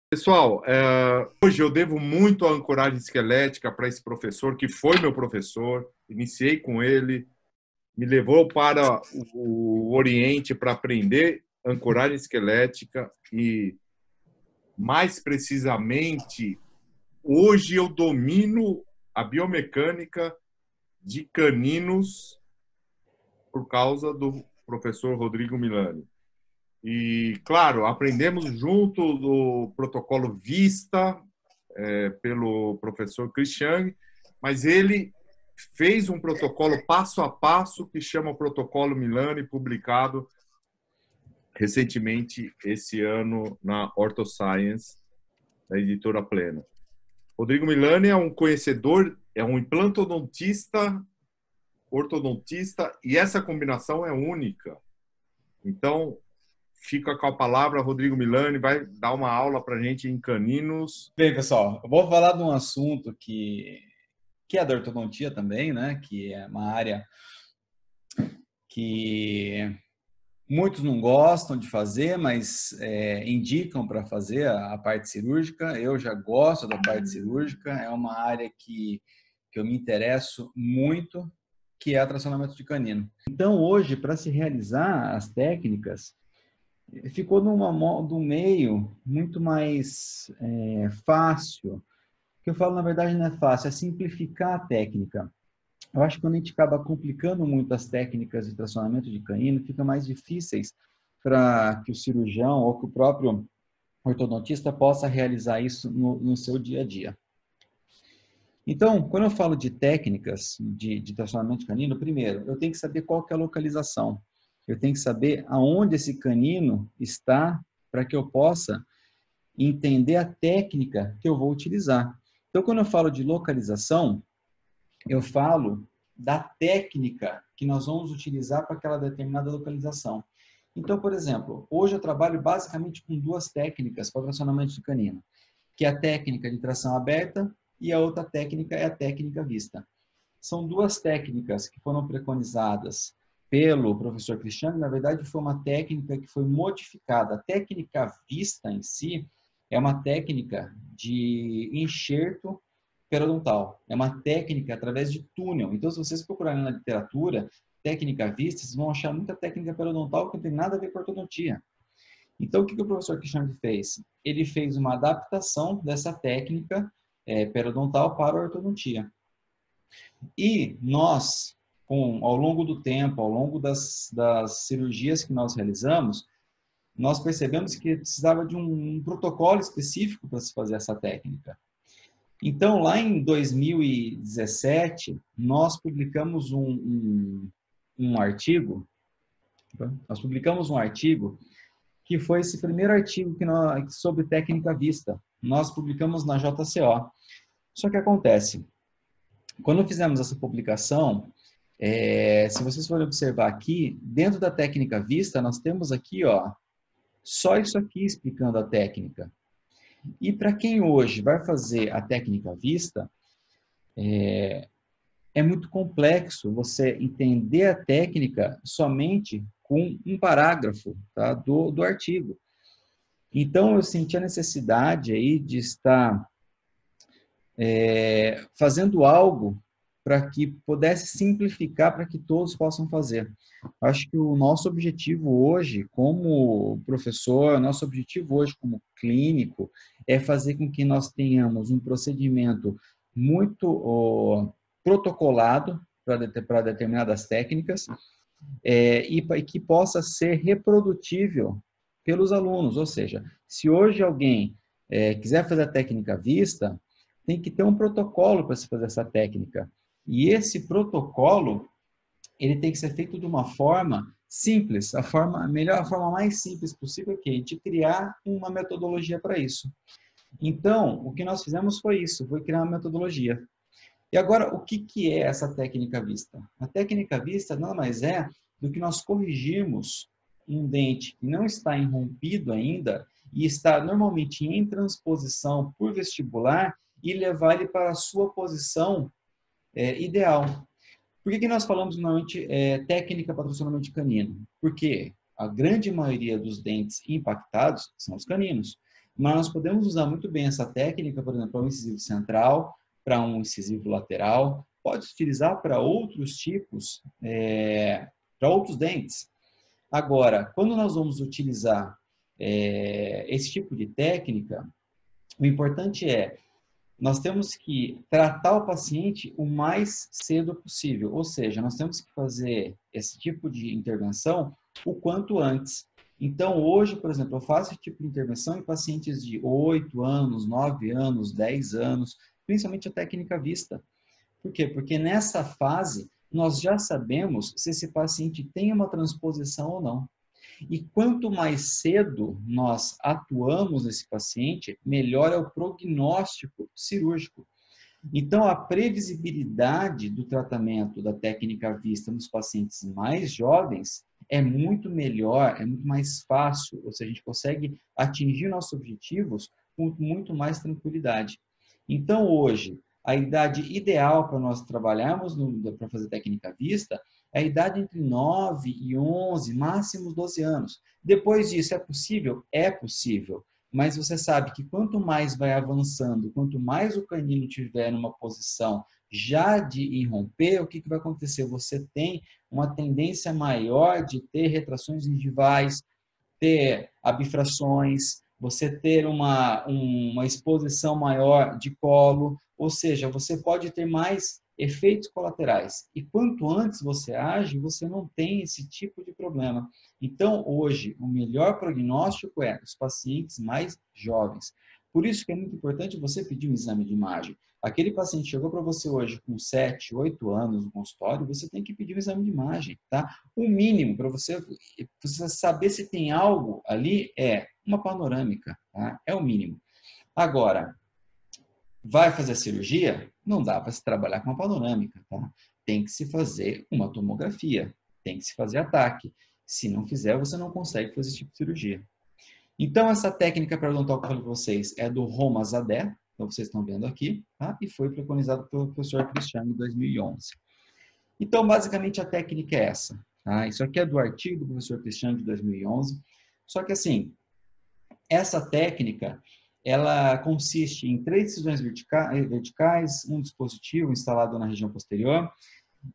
Pessoal, hoje eu devo muito à ancoragem esquelética para esse professor, que foi meu professor. Iniciei com ele, me levou para o Oriente para aprender ancoragem esquelética e, mais precisamente, hoje eu domino a biomecânica de caninos por causa do professor Rodrigo Milani. E, claro, aprendemos junto do protocolo Vista, pelo professor Christian, mas ele fez um protocolo passo a passo que chama Protocolo Milani, publicado recentemente esse ano na Orthoscience, da editora Plena. Rodrigo Milani é um conhecedor, é um implantodontista, ortodontista, e essa combinação é única. Então, fica com a palavra, Rodrigo Milani vai dar uma aula para a gente em caninos. Bem, pessoal, eu vou falar de um assunto que é da ortodontia também, né? Que é uma área que muitos não gostam de fazer, mas indicam para fazer a parte cirúrgica. Eu já gosto da parte cirúrgica, é uma área que eu me interesso muito, que é o tracionamento de canino. Então, hoje, para se realizar as técnicas, ficou num meio muito mais fácil. O que eu falo, na verdade, não é fácil, é simplificar a técnica. Eu acho que quando a gente acaba complicando muito as técnicas de tracionamento de canino, fica mais difíceis para que o cirurgião ou que o próprio ortodontista possa realizar isso no seu dia a dia. Então, quando eu falo de técnicas de tracionamento de canino, primeiro, eu tenho que saber qual que é a localização. Eu tenho que saber aonde esse canino está para que eu possa entender a técnica que eu vou utilizar. Então, quando eu falo de localização, eu falo da técnica que nós vamos utilizar para aquela determinada localização. Então, por exemplo, hoje eu trabalho basicamente com duas técnicas para o tracionamento de canino, que é a técnica de tração aberta e a outra técnica é a técnica vista. São duas técnicas que foram preconizadas pelo professor Cristiano. Na verdade, foi uma técnica que foi modificada. A técnica vista em si é uma técnica de enxerto periodontal. É uma técnica através de túnel. Então, se vocês procurarem na literatura, técnica vista, vocês vão achar muita técnica periodontal que não tem nada a ver com ortodontia. Então, o que o professor Cristiano fez? Ele fez uma adaptação dessa técnica periodontal para a ortodontia. E nós, ao longo do tempo, ao longo das cirurgias que nós realizamos, nós percebemos que precisava de um protocolo específico para se fazer essa técnica. Então, lá em 2017, nós publicamos um artigo, que foi esse primeiro artigo sobre técnica vista. Nós publicamos na JCO. Só que acontece, quando fizemos essa publicação, se vocês forem observar aqui, dentro da técnica vista, nós temos aqui, ó, só isso aqui explicando a técnica. E para quem hoje vai fazer a técnica vista, é muito complexo você entender a técnica somente com um parágrafo, tá, do artigo. Então, eu senti a necessidade aí de estar fazendo algo para que pudesse simplificar para que todos possam fazer. Acho que o nosso objetivo hoje, como professor, nosso objetivo hoje como clínico, é fazer com que nós tenhamos um procedimento muito protocolado para determinadas técnicas e que possa ser reprodutível pelos alunos. Ou seja, se hoje alguém quiser fazer a técnica vista, tem que ter um protocolo para se fazer essa técnica. E esse protocolo, ele tem que ser feito de uma forma simples, a forma mais simples possível, que é de criar uma metodologia para isso. Então, o que nós fizemos foi isso, foi criar uma metodologia. E agora, o que é essa técnica vista? A técnica vista nada mais é do que nós corrigirmos um dente que não está irrompido ainda e está normalmente em transposição por vestibular e levar ele para a sua posição ideal. Por que nós falamos normalmente técnica para tracionamento canino? Porque a grande maioria dos dentes impactados são os caninos. mas nós podemos usar muito bem essa técnica, por exemplo, para um incisivo central, para um incisivo lateral, pode utilizar para outros tipos, para outros dentes. Agora, quando nós vamos utilizar esse tipo de técnica, o importante é, nós temos que tratar o paciente o mais cedo possível, ou seja, nós temos que fazer esse tipo de intervenção o quanto antes. Então, hoje, por exemplo, eu faço esse tipo de intervenção em pacientes de 8 anos, 9 anos, 10 anos, principalmente a técnica vista. Por quê? Porque nessa fase, nós já sabemos se esse paciente tem uma transposição ou não. E quanto mais cedo nós atuamos nesse paciente, melhor é o prognóstico cirúrgico. Então, a previsibilidade do tratamento da técnica vista nos pacientes mais jovens é muito melhor, é muito mais fácil, ou seja, a gente consegue atingir nossos objetivos com muito mais tranquilidade. Então, hoje, a idade ideal para nós trabalharmos para fazer técnica vista é a idade entre 9 e 11, máximo 12 anos. Depois disso, é possível? É possível. Mas você sabe que quanto mais vai avançando, quanto mais o canino tiver numa posição já de irromper, o que vai acontecer? Você tem uma tendência maior de ter retrações gengivais, ter abifrações, você ter uma exposição maior de colo, ou seja, você pode ter mais efeitos colaterais. E quanto antes você age, você não tem esse tipo de problema. Então, hoje, o melhor prognóstico é os pacientes mais jovens. Por isso que é muito importante você pedir um exame de imagem. Aquele paciente chegou para você hoje com 7, 8 anos no consultório, você tem que pedir um exame de imagem, tá? O mínimo para você saber se tem algo ali é uma panorâmica, tá? É o mínimo. Agora, vai fazer a cirurgia? Não dá para se trabalhar com uma panorâmica, tá? Tem que se fazer uma tomografia, tem que se fazer ataque. Se não fizer, você não consegue fazer esse tipo de cirurgia. Então, essa técnica periodontal que eu falei para vocês é do Roma Zadeh, então vocês estão vendo aqui, tá? E foi preconizado pelo professor Cristiano em 2011. Então, basicamente, a técnica é essa. Tá? Isso aqui é do artigo do professor Cristiano de 2011. Só que, assim, essa técnica, ela consiste em 3 incisões verticais, um dispositivo instalado na região posterior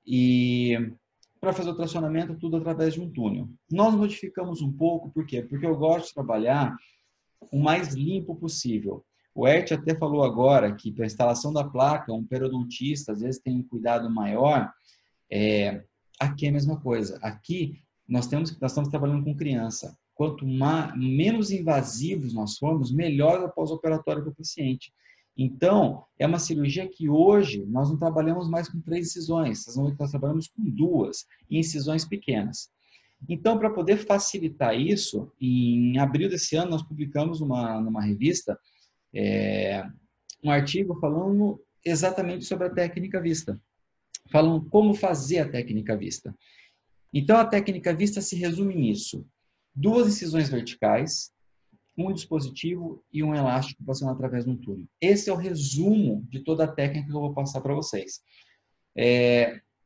e para fazer o tracionamento, tudo através de um túnel. Nós modificamos um pouco, por quê? Porque eu gosto de trabalhar o mais limpo possível. O Ert até falou agora que para a instalação da placa, um periodontista às vezes tem um cuidado maior. Aqui é a mesma coisa. Aqui nós estamos trabalhando com criança. Quanto menos invasivos nós formos, melhor o pós-operatório para o paciente. Então, é uma cirurgia que hoje nós não trabalhamos mais com 3 incisões, nós trabalhamos com 2 e incisões pequenas. Então, para poder facilitar isso, em abril desse ano nós publicamos numa revista um artigo falando exatamente sobre a técnica vista. Falando como fazer a técnica vista. Então, a técnica vista se resume nisso. 2 incisões verticais, um dispositivo e um elástico passando através de um túnel. Esse é o resumo de toda a técnica que eu vou passar para vocês.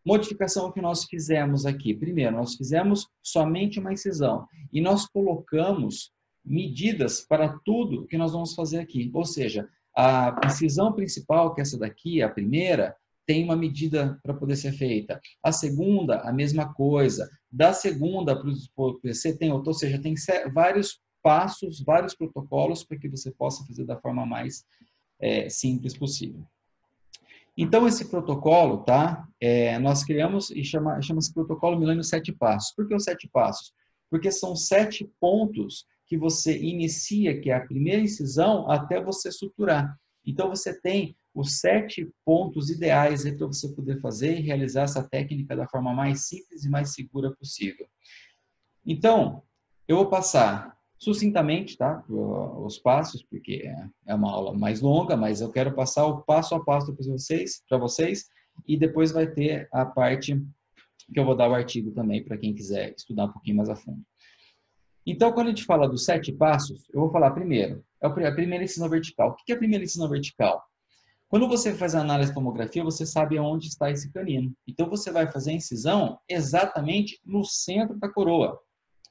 Modificação que nós fizemos aqui. Primeiro, nós fizemos somente uma incisão e nós colocamos medidas para tudo que nós vamos fazer aqui. Ou seja, a incisão principal, que é essa daqui, a primeira, tem uma medida para poder ser feita. A segunda, a mesma coisa. Da segunda para o PC tem, ou seja, tem vários passos, vários protocolos para que você possa fazer da forma mais simples possível. Então, esse protocolo, tá? Nós criamos e chama-se protocolo Milênio 7 Passos. Por que os 7 passos? Porque são 7 pontos que você inicia, que é a primeira incisão, até você suturar. Então, você tem os 7 pontos ideais para você poder fazer e realizar essa técnica da forma mais simples e mais segura possível. Então, eu vou passar sucintamente, tá, os passos, porque é uma aula mais longa, mas eu quero passar o passo a passo para vocês, e depois vai ter a parte que eu vou dar o artigo também para quem quiser estudar um pouquinho mais a fundo. Então, quando a gente fala dos 7 passos, eu vou falar primeiro, a primeira incisão vertical. O que é a primeira incisão vertical? Quando você faz a análise de tomografia, você sabe onde está esse canino. Então, você vai fazer a incisão exatamente no centro da coroa.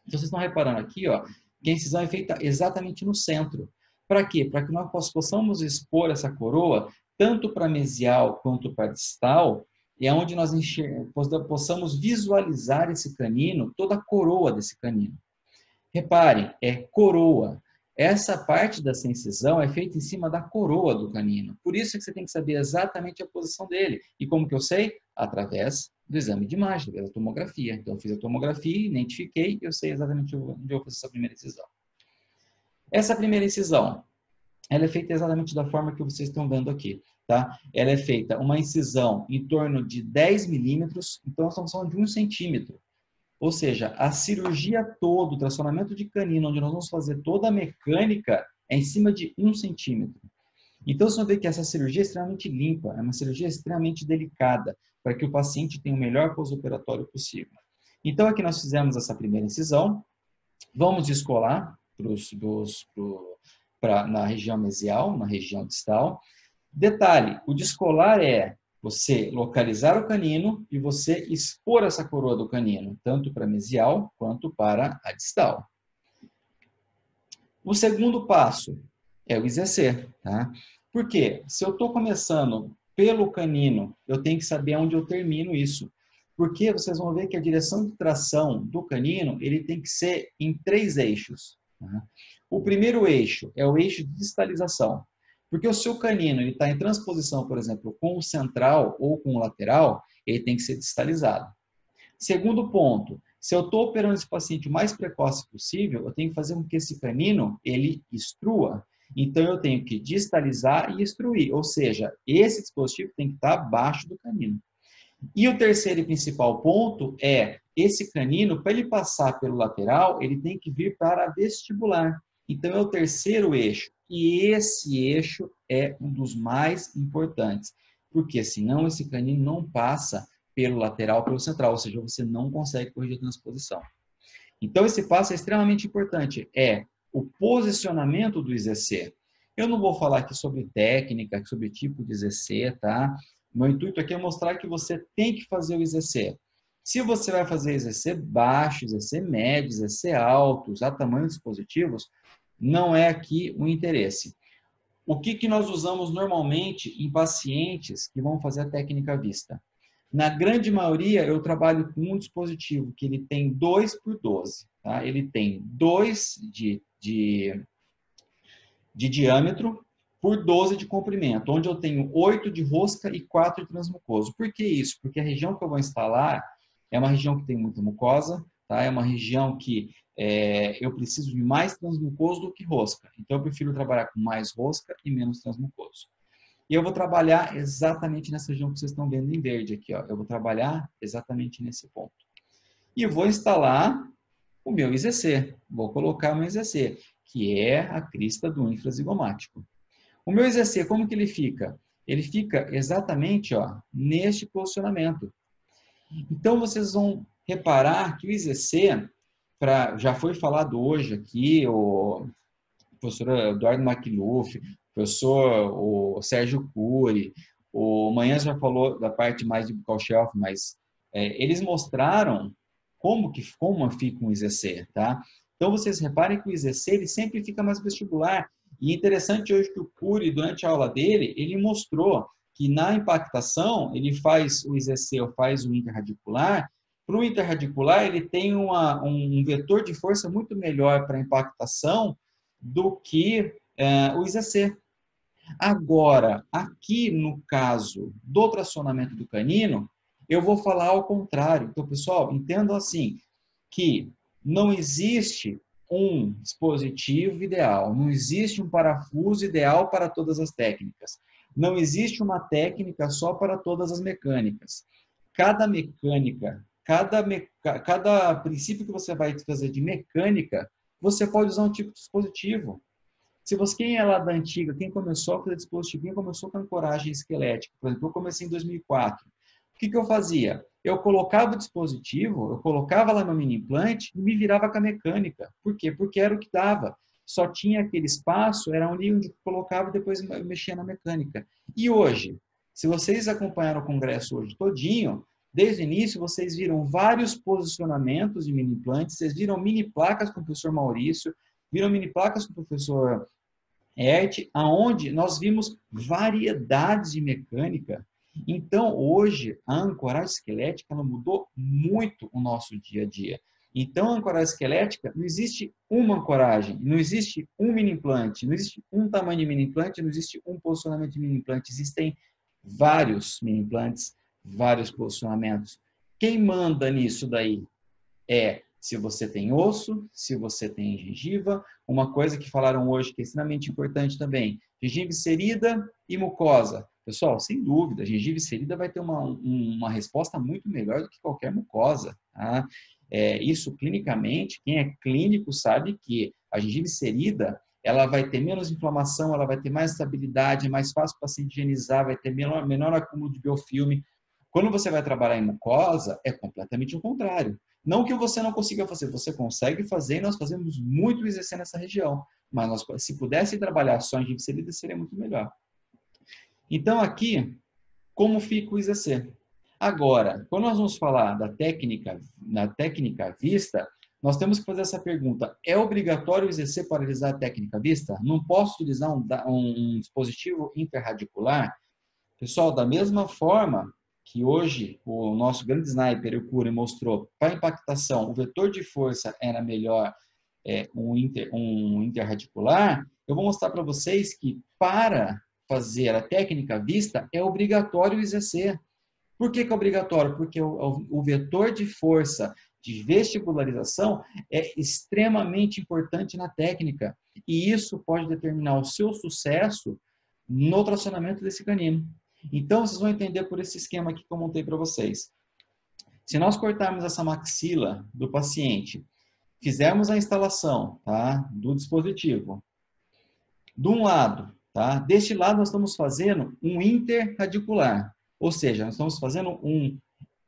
Então, vocês estão reparando aqui, ó, que a incisão é feita exatamente no centro. Para quê? Para que nós possamos expor essa coroa tanto para mesial quanto para distal, e é onde nós possamos visualizar esse canino, toda a coroa desse canino. Reparem, é coroa. Essa parte dessa incisão é feita em cima da coroa do canino. Por isso que você tem que saber exatamente a posição dele. E como que eu sei? Através do exame de imagem, da tomografia. Então, eu fiz a tomografia, identifiquei, eu sei exatamente onde eu fiz essa primeira incisão. Essa primeira incisão, ela é feita exatamente da forma que vocês estão vendo aqui, tá? Ela é feita uma incisão em torno de 10 milímetros, então nós estamos falando de 1 centímetro. Ou seja, a cirurgia toda, o tracionamento de canino, onde nós vamos fazer toda a mecânica, é em cima de 1 centímetro. Então, vocês vão ver que essa cirurgia é extremamente limpa, é uma cirurgia extremamente delicada, para que o paciente tenha o melhor pós-operatório possível. Então, aqui nós fizemos essa primeira incisão, vamos descolar na região mesial, na região distal. Detalhe, o descolar é você localizar o canino e você expor essa coroa do canino, tanto para a mesial quanto para a distal. O segundo passo é o IZC, tá? Por quê? Se eu estou começando pelo canino, eu tenho que saber onde eu termino isso. Porque vocês vão ver que a direção de tração do canino, ele tem que ser em 3 eixos. Tá? O primeiro eixo é o eixo de distalização. Porque o seu canino está em transposição, por exemplo, com o central ou com o lateral, ele tem que ser distalizado. Segundo ponto, se eu estou operando esse paciente o mais precoce possível, eu tenho que fazer com que esse canino ele extrua. Então, eu tenho que distalizar e extruir, ou seja, esse dispositivo tem que estar abaixo do canino. E o terceiro e principal ponto é, esse canino, para ele passar pelo lateral, ele tem que vir para a vestibular. Então, é o terceiro eixo. E esse eixo é um dos mais importantes, porque senão esse canino não passa pelo lateral, pelo central, ou seja, você não consegue corrigir a transposição. Então, esse passo é extremamente importante, é o posicionamento do IZC. Eu não vou falar aqui sobre técnica, sobre tipo de IZC, tá? Meu intuito aqui é mostrar que você tem que fazer o IZC. Se você vai fazer IZC baixo, IZC médio, IZC alto, usar tamanhos dispositivos, não é aqui o interesse. O que nós usamos normalmente em pacientes que vão fazer a técnica à vista? Na grande maioria, eu trabalho com um dispositivo que ele tem 2 por 12. Tá? Ele tem 2 de diâmetro por 12 de comprimento, onde eu tenho 8 de rosca e 4 de transmucoso. Por que isso? Porque a região que eu vou instalar é uma região que tem muita mucosa, tá? É uma região que eu preciso de mais transmucoso do que rosca. Então, eu prefiro trabalhar com mais rosca e menos transmucoso. E eu vou trabalhar exatamente nessa região que vocês estão vendo em verde aqui, ó. Eu vou trabalhar exatamente nesse ponto. E eu vou instalar o meu IZC. Vou colocar o meu IZC, que é a crista do infrazigomático. O meu IZC, como que ele fica? Ele fica exatamente, ó, neste posicionamento. Então, vocês vão reparar que o IZC, já foi falado hoje aqui, o professor Eduardo Macluf, o Sérgio Cury, o Manhã já falou da parte mais de buccal shelf, mas eles mostraram como fica um IZC, tá? Então, vocês reparem que o IZC ele sempre fica mais vestibular. E interessante hoje que o Cury, durante a aula dele, ele mostrou que na impactação, ele faz o IZC ou faz o interradicular. Para o interradicular, ele tem um vetor de força muito melhor para impactação do que o IZC. Agora, aqui no caso do tracionamento do canino, eu vou falar ao contrário. Então, pessoal, entendam assim, que não existe um dispositivo ideal, não existe um parafuso ideal para todas as técnicas. Não existe uma técnica só para todas as mecânicas. Cada mecânica, cada princípio que você vai fazer de mecânica, você pode usar um tipo de dispositivo. Se você, quem é lá da antiga, quem começou a fazer dispositivo, quem começou com ancoragem esquelética, por exemplo, eu comecei em 2004. O que eu fazia? Eu colocava o dispositivo, eu colocava lá no mini implante e me virava com a mecânica. Por quê? Porque era o que dava. Só tinha aquele espaço, era ali onde eu colocava e depois eu mexia na mecânica. E hoje, se vocês acompanharam o congresso hoje todinho, desde o início vocês viram vários posicionamentos de mini implantes, vocês viram mini placas com o professor Maurício, viram mini placas com o professor ERT, aonde nós vimos variedades de mecânica. Então, hoje, a ancoragem esquelética ela mudou muito o nosso dia a dia. Então, a ancoragem esquelética, não existe uma ancoragem, não existe um mini implante, não existe um tamanho de mini implante, não existe um posicionamento de mini implante, existem vários mini implantes, vários posicionamentos. Quem manda nisso daí é se você tem osso, se você tem gengiva, uma coisa que falaram hoje que é extremamente importante também, gengiva inserida e mucosa. Pessoal, sem dúvida, a gengiva inserida vai ter uma resposta muito melhor do que qualquer mucosa. Tá? Isso clinicamente, quem é clínico sabe que a gengiva inserida ela vai ter menos inflamação, ela vai ter mais estabilidade, é mais fácil para o paciente higienizar, vai ter menor acúmulo de biofilme. Quando você vai trabalhar em mucosa, é completamente o contrário. Não que você não consiga fazer, você consegue fazer e nós fazemos muito IZC nessa região. Mas nós, se pudesse trabalhar só em gipselida, seria muito melhor. Então, aqui, como fica o IZC? Agora, quando nós vamos falar da técnica, na técnica vista, nós temos que fazer essa pergunta. É obrigatório o IZC para realizar a técnica vista? Não posso utilizar um dispositivo interradicular? Pessoal, da mesma forma que hoje o nosso grande sniper, o Cury, mostrou para impactação, o vetor de força era melhor um interradicular, eu vou mostrar para vocês que para fazer a técnica vista é obrigatório o IZC. Por que é obrigatório? Porque o vetor de força de vestibularização é extremamente importante na técnica e isso pode determinar o seu sucesso no tracionamento desse canino. Então, vocês vão entender por esse esquema aqui que eu montei para vocês. Se nós cortarmos essa maxila do paciente, fizermos a instalação do dispositivo, de um lado, deste lado nós estamos fazendo um interradicular, ou seja, nós estamos fazendo um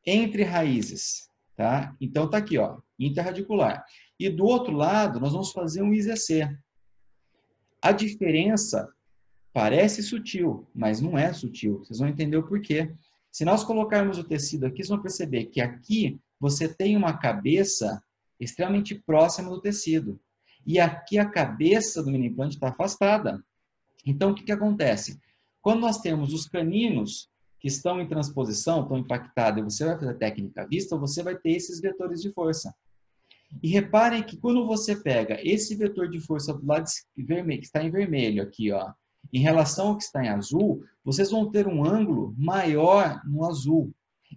entre raízes. Então, está aqui, ó, interradicular. E do outro lado, nós vamos fazer um IZC. A diferença parece sutil, mas não é sutil. Vocês vão entender o porquê. Se nós colocarmos o tecido aqui, vocês vão perceber que aqui você tem uma cabeça extremamente próxima do tecido. E aqui a cabeça do mini implante está afastada. Então, o que acontece? Quando nós temos os caninos que estão em transposição, estão impactados, e você vai fazer a técnica vista, você vai ter esses vetores de força. E reparem que quando você pega esse vetor de força do lado vermelho, que está em vermelho aqui, ó, em relação ao que está em azul, vocês vão ter um ângulo maior no azul.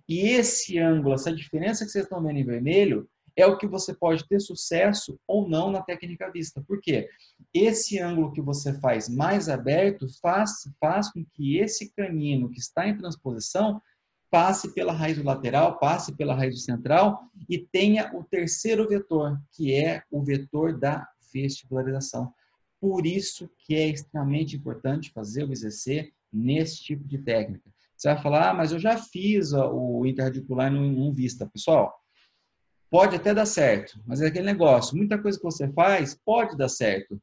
E esse ângulo, essa diferença que vocês estão vendo em vermelho, é o que você pode ter sucesso ou não na técnica vista. Por quê? Esse ângulo que você faz mais aberto faz com que esse canino que está em transposição passe pela raiz lateral, passe pela raiz central e tenha o terceiro vetor, que é o vetor da vestibularização. Por isso que é extremamente importante fazer o IZC nesse tipo de técnica. Você vai falar, mas eu já fiz o interradicular no vista. Pessoal, pode até dar certo, mas é aquele negócio, muita coisa que você faz pode dar certo.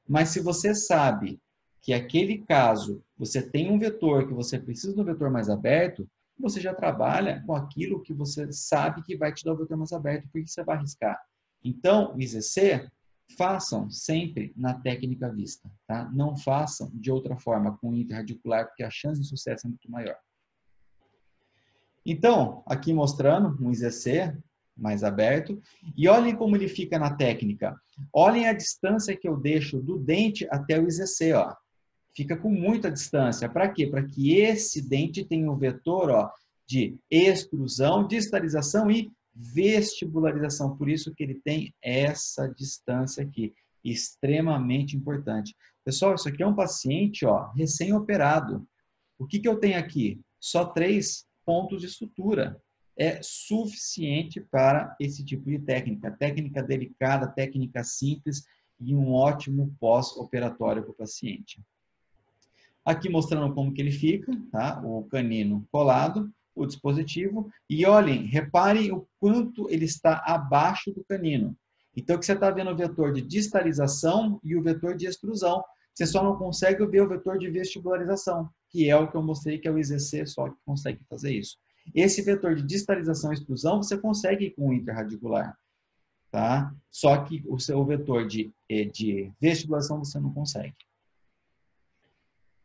Mas se você sabe que aquele caso, você tem um vetor, que você precisa de um vetor mais aberto, você já trabalha com aquilo que você sabe que vai te dar o vetor mais aberto, porque você vai arriscar. Então, o IZC, façam sempre na técnica vista, tá? Não façam de outra forma, com interradicular, porque a chance de sucesso é muito maior. Então, aqui mostrando um IZC mais aberto, e olhem como ele fica na técnica. Olhem a distância que eu deixo do dente até o IZC, ó. Fica com muita distância. Para quê? Para que esse dente tenha um vetor, ó, de extrusão, distalização e vestibularização. Por isso que ele tem essa distância aqui, extremamente importante. Pessoal, isso aqui é um paciente, ó, recém-operado. O que eu tenho aqui? Só 3 pontos de sutura. É suficiente para esse tipo de técnica. Técnica delicada, técnica simples e um ótimo pós-operatório para o paciente. Aqui mostrando como que ele fica, tá? O canino colado, o dispositivo. E olhem, reparem o quanto ele está abaixo do canino. Então, que você está vendo o vetor de distalização e o vetor de extrusão. Você só não consegue ver o vetor de vestibularização, que é o que eu mostrei, que é o IZC, só que consegue fazer isso. Esse vetor de distalização e extrusão você consegue com o interradicular, tá? Só que o seu vetor de vestibulação você não consegue.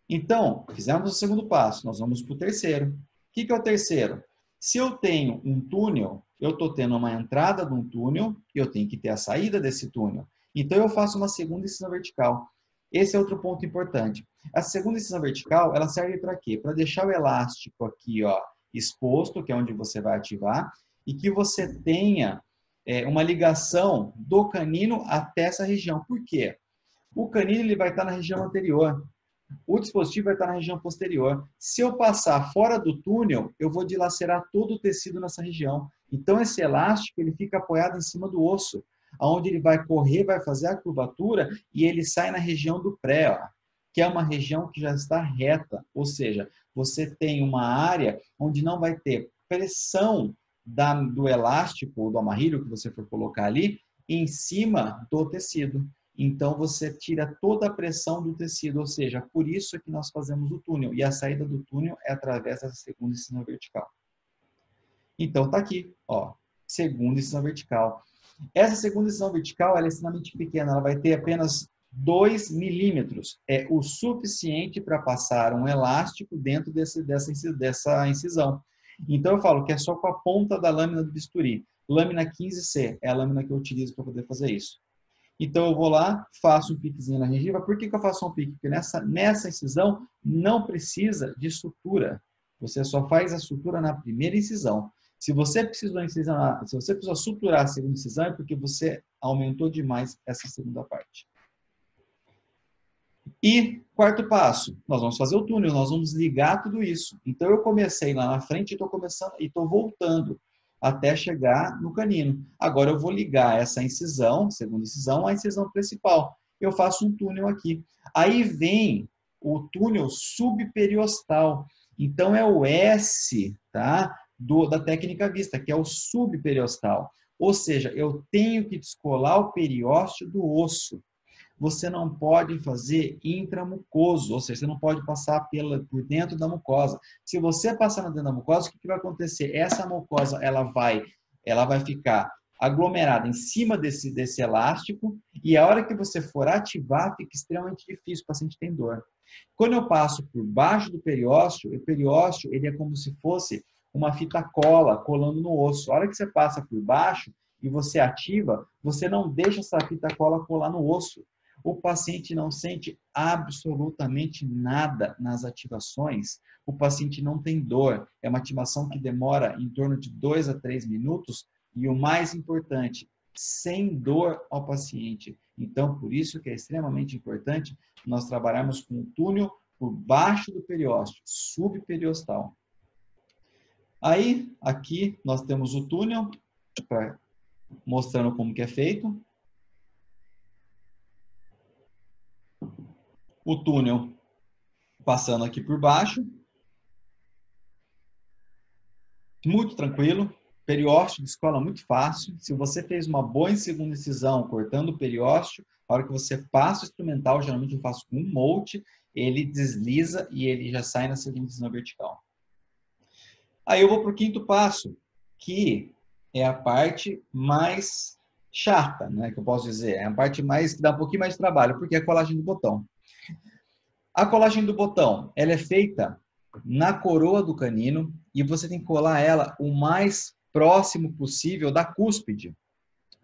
Então, fizemos o segundo passo, nós vamos para o terceiro. O que é o terceiro? Se eu tenho um túnel, eu estou tendo uma entrada de um túnel e eu tenho que ter a saída desse túnel. Então, eu faço uma segunda incisão vertical. Esse é outro ponto importante. A segunda incisão vertical, ela serve para quê? Para deixar o elástico aqui, ó, exposto, que é onde você vai ativar, e que você tenha uma ligação do canino até essa região. Por quê? O canino ele vai estar na região anterior. O dispositivo vai estar na região posterior. Se eu passar fora do túnel, eu vou dilacerar todo o tecido nessa região. Então, esse elástico ele fica apoiado em cima do osso, onde ele vai correr, vai fazer a curvatura e ele sai na região do pré, ó, que é uma região que já está reta. Ou seja, você tem uma área onde não vai ter pressão do elástico ou do amarrilho que você for colocar ali em cima do tecido. Então, você tira toda a pressão do tecido, ou seja, por isso é que nós fazemos o túnel. E a saída do túnel é através da segunda incisão vertical. Então, tá aqui, ó, segunda incisão vertical. Essa segunda incisão vertical ela é extremamente pequena, ela vai ter apenas 2 milímetros. É o suficiente para passar um elástico dentro dessa incisão. Então, eu falo que é só com a ponta da lâmina do bisturi. Lâmina 15C é a lâmina que eu utilizo para poder fazer isso. Então, eu vou lá, faço um piquezinho na gengiva. Por que eu faço um pique? Porque nessa incisão não precisa de sutura. Você só faz a sutura na primeira incisão. Se você precisou suturar a segunda incisão, é porque você aumentou demais essa segunda parte. E quarto passo, nós vamos fazer o túnel, nós vamos ligar tudo isso. Então, eu comecei lá na frente e estou voltando até chegar no canino. Agora eu vou ligar essa incisão, segunda incisão, à incisão principal. Eu faço um túnel aqui. Aí vem o túnel subperiostal. Então é o S, tá? Da técnica vista, que é o subperiostal. Ou seja, eu tenho que descolar o periósteo do osso. Você não pode fazer intramucoso, ou seja, você não pode passar por dentro da mucosa. Se você passar dentro da mucosa, o que vai acontecer? Essa mucosa ela vai ficar aglomerada em cima desse elástico e a hora que você for ativar, fica extremamente difícil, o paciente tem dor. Quando eu passo por baixo do periósteo, o periósteo ele é como se fosse uma fita cola colando no osso. A hora que você passa por baixo e você ativa, você não deixa essa fita cola colar no osso. O paciente não sente absolutamente nada nas ativações. O paciente não tem dor. É uma ativação que demora em torno de 2 a 3 minutos e o mais importante, sem dor ao paciente. Então, por isso que é extremamente importante nós trabalharmos com o túnel por baixo do periósteo, subperiostal. Aí, aqui, nós temos o túnel, mostrando como que é feito. O túnel passando aqui por baixo. Muito tranquilo. Periósteo descola muito fácil. Se você fez uma boa segunda incisão cortando o periósteo, a hora que você passa o instrumental, geralmente eu faço com um molde, ele desliza e ele já sai na segunda incisão vertical. Aí eu vou para o quinto passo, que é a parte mais chata, né, que eu posso dizer. É a parte mais que dá um pouquinho mais de trabalho, porque é a colagem do botão. A colagem do botão, ela é feita na coroa do canino e você tem que colar ela o mais próximo possível da cúspide,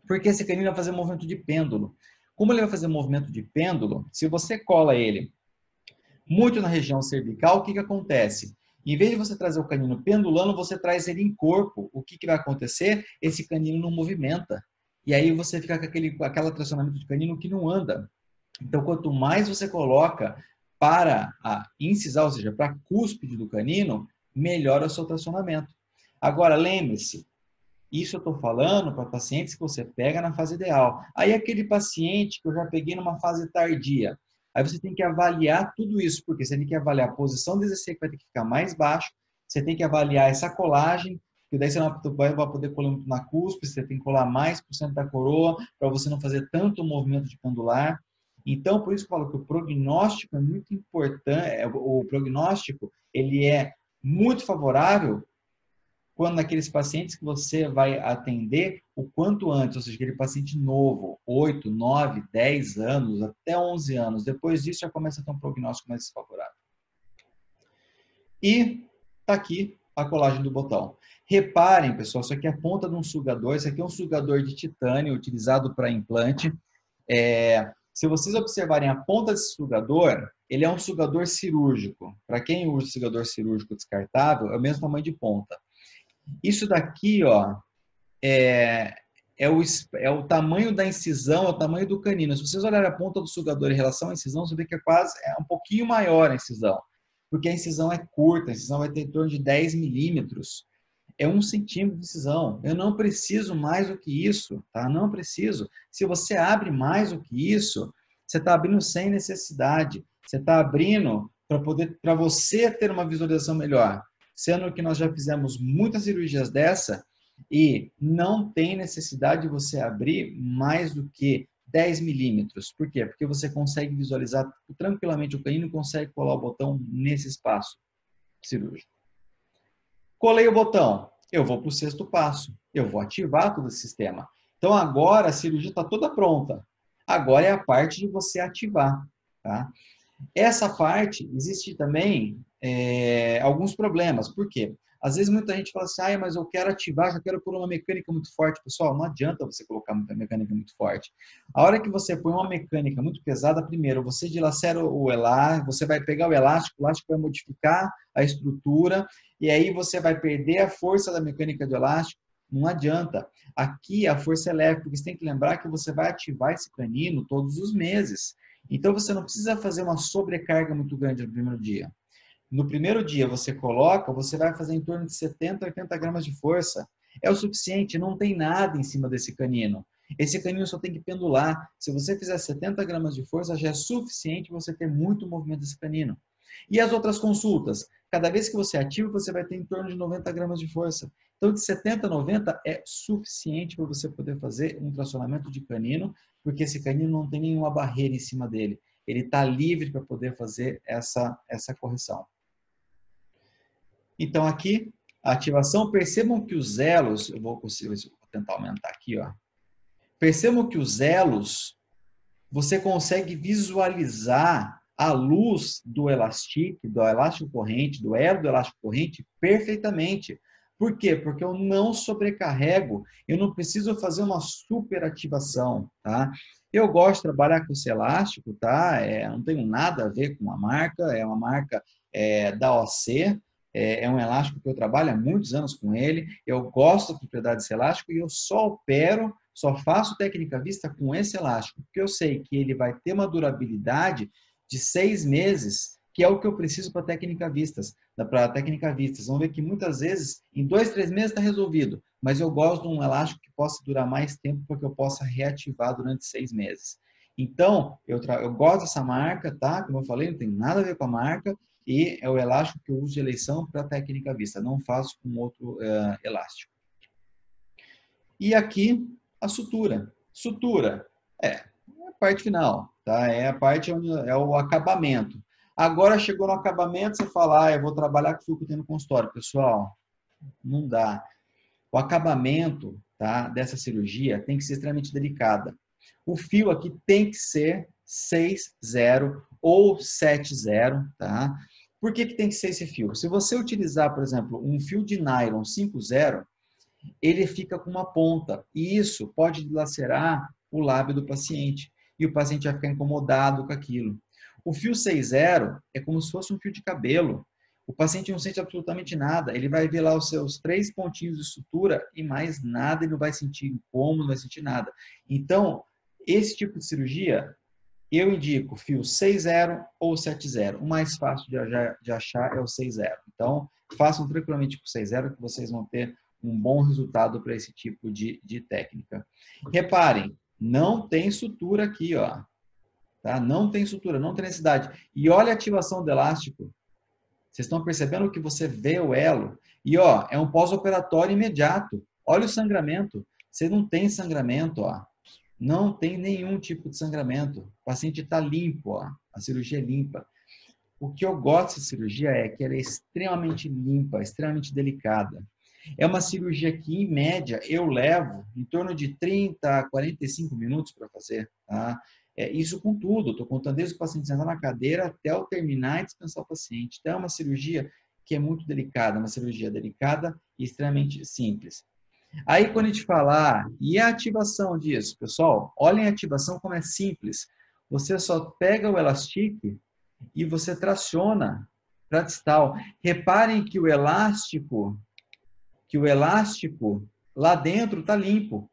porque esse canino vai fazer um movimento de pêndulo. Como ele vai fazer um movimento de pêndulo, se você cola ele muito na região cervical, o que acontece? Em vez de você trazer o canino pendulando, você traz ele em corpo. O que vai acontecer? Esse canino não movimenta. E aí você fica com aquele tracionamento de canino que não anda. Então, quanto mais você coloca para a incisal, ou seja, para a cúspide do canino, melhora o seu tracionamento. Agora, lembre-se, isso eu estou falando para pacientes que você pega na fase ideal. Aí, aquele paciente que eu já peguei numa fase tardia, aí você tem que avaliar tudo isso, porque você tem que avaliar a posição do EZC, que vai ter que ficar mais baixo, você tem que avaliar essa colagem, que daí você não vai poder colar muito na cúspide, você tem que colar mais por cento da coroa, para você não fazer tanto movimento de pendular. Então, por isso que eu falo que o prognóstico é muito importante, o prognóstico ele é muito favorável quando naqueles pacientes que você vai atender o quanto antes, ou seja, aquele paciente novo, 8, 9, 10 anos, até 11 anos. Depois disso, já começa a ter um prognóstico mais desfavorável. E tá aqui a colagem do botão. Reparem, pessoal, isso aqui é a ponta de um sugador. Isso aqui é um sugador de titânio utilizado para implante. Se vocês observarem a ponta desse sugador, ele é um sugador cirúrgico. Para quem usa sugador cirúrgico descartável, é o mesmo tamanho de ponta. Isso daqui, ó, é o tamanho da incisão, é o tamanho do canino. Se vocês olharem a ponta do sugador em relação à incisão, você vê que é um pouquinho maior a incisão, porque a incisão é curta, a incisão vai ter em torno de 10 milímetros. É 1 centímetro de incisão. Eu não preciso mais do que isso, tá? Não preciso. Se você abre mais do que isso, você está abrindo sem necessidade. Você está abrindo para você ter uma visualização melhor. Sendo que nós já fizemos muitas cirurgias dessa e não tem necessidade de você abrir mais do que 10 milímetros. Por quê? Porque você consegue visualizar tranquilamente o canino e consegue colar o botão nesse espaço cirúrgico. Colei o botão, eu vou para o 6º passo. Eu vou ativar todo o sistema. Então, agora a cirurgia está toda pronta. Agora é a parte de você ativar. Tá? Essa parte, existe também alguns problemas. Por quê? Às vezes muita gente fala assim, mas eu quero ativar, já quero pôr uma mecânica muito forte. Pessoal, não adianta você colocar muita mecânica muito forte. A hora que você põe uma mecânica muito pesada, primeiro, você dilacera o elástico, você vai pegar o elástico vai modificar a estrutura, e aí você vai perder a força da mecânica do elástico. Não adianta. Aqui a força é leve, porque você tem que lembrar que você vai ativar esse canino todos os meses. Então você não precisa fazer uma sobrecarga muito grande no primeiro dia. No primeiro dia você coloca, você vai fazer em torno de 70, 80 gramas de força. É o suficiente, não tem nada em cima desse canino. Esse canino só tem que pendular. Se você fizer 70 gramas de força, já é suficiente você ter muito movimento desse canino. E as outras consultas? Cada vez que você ativa, você vai ter em torno de 90 gramas de força. Então, de 70 a 90 é suficiente para você poder fazer um tracionamento de canino, porque esse canino não tem nenhuma barreira em cima dele. Ele está livre para poder fazer essa correção. Então, aqui, a ativação, percebam que os elos, eu vou tentar aumentar aqui, ó. Percebam que os elos, você consegue visualizar a luz do elástico corrente, do elo do elástico corrente, perfeitamente. Por quê? Porque eu não sobrecarrego, eu não preciso fazer uma superativação, tá? Eu gosto de trabalhar com esse elástico, tá? Não tenho nada a ver com a marca, é uma marca da OC, é um elástico que eu trabalho há muitos anos com ele, eu gosto da propriedade desse elástico e eu só faço técnica vista com esse elástico, porque eu sei que ele vai ter uma durabilidade de 6 meses, que é o que eu preciso para técnica vistas. Vamos ver que muitas vezes, em 2, 3 meses está resolvido, mas eu gosto de um elástico que possa durar mais tempo para que eu possa reativar durante 6 meses. Então, eu gosto dessa marca, tá? Como eu falei, não tem nada a ver com a marca, e é o elástico que eu uso de eleição para técnica vista, não faço com outro elástico. E aqui, a sutura. Sutura é a parte final, tá? É a parte onde é o acabamento. Agora chegou no acabamento, você fala, eu vou trabalhar com fio que eu tenho no consultório. Pessoal, não dá. O acabamento, tá, dessa cirurgia tem que ser extremamente delicada. O fio aqui tem que ser 6,0 ou 7,0, tá? Por que tem que ser esse fio? Se você utilizar, por exemplo, um fio de nylon 5,0, ele fica com uma ponta, e isso pode dilacerar o lábio do paciente, e o paciente vai ficar incomodado com aquilo. O fio 6,0 é como se fosse um fio de cabelo. O paciente não sente absolutamente nada, ele vai ver lá os seus 3 pontinhos de sutura e mais nada, ele não vai sentir incômodo, não vai sentir nada. Então, esse tipo de cirurgia, eu indico fio 6,0 ou 7,0. O mais fácil de achar é o 6,0. Então, façam tranquilamente com 6,0 que vocês vão ter um bom resultado para esse tipo de técnica. Reparem, não tem sutura aqui, ó. Tá? Não tem sutura, não tem necessidade. E olha a ativação do elástico. Vocês estão percebendo que você vê o elo. E, ó, é um pós-operatório imediato. Olha o sangramento. Você não tem sangramento, ó. Não tem nenhum tipo de sangramento. O paciente está limpo, ó. A cirurgia é limpa. O que eu gosto dessa cirurgia é que ela é extremamente limpa, extremamente delicada. É uma cirurgia que, em média, eu levo em torno de 30 a 45 minutos para fazer. Tá? Isso com tudo. Estou contando desde o paciente sentar na cadeira até eu terminar e dispensar o paciente. Então, é uma cirurgia que é muito delicada, uma cirurgia delicada e extremamente simples. Aí, quando a gente falar, e a ativação disso? Pessoal, olhem a ativação como é simples. Você só pega o elastique e você traciona para distal. Reparem que o elástico lá dentro está limpo.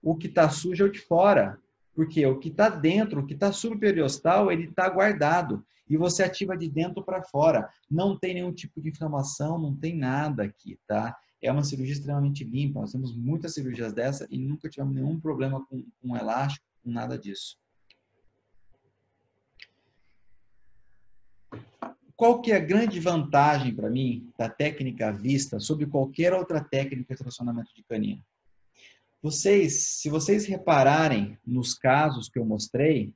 O que está sujo é o de fora. Porque o que está dentro, o que está subperiostal, ele está guardado. E você ativa de dentro para fora. Não tem nenhum tipo de inflamação, não tem nada aqui, tá? É uma cirurgia extremamente limpa. Nós temos muitas cirurgias dessa e nunca tivemos nenhum problema com elástico, com nada disso. Qual que é a grande vantagem para mim da técnica vista sobre qualquer outra técnica de tracionamento de canino? Se vocês repararem nos casos que eu mostrei,